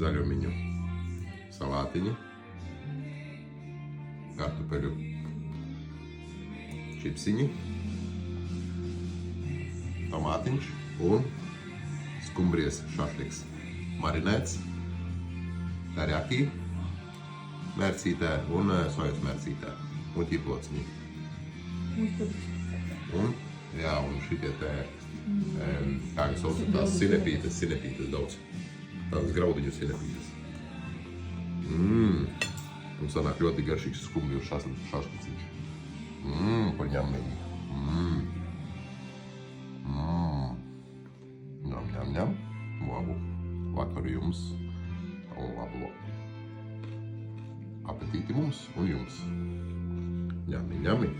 zaļo miņu salātiņi, kartupeļu čipsiņi, tomātiņš un skumbrijas šašliks. Marinēts, teriyaki mērcītē un sojas mērcītē un ķiplociņi. Un šitie te, kā jūs saucat, tās sinepītes daudz. Tādas graudiņu sinepītes. Un sanāk ļoti garšīgs skumbriju šašliciņš. Paņemīgi. Ņem. Labu vakaru jums un labu apetīti mums un jums. Ņemi.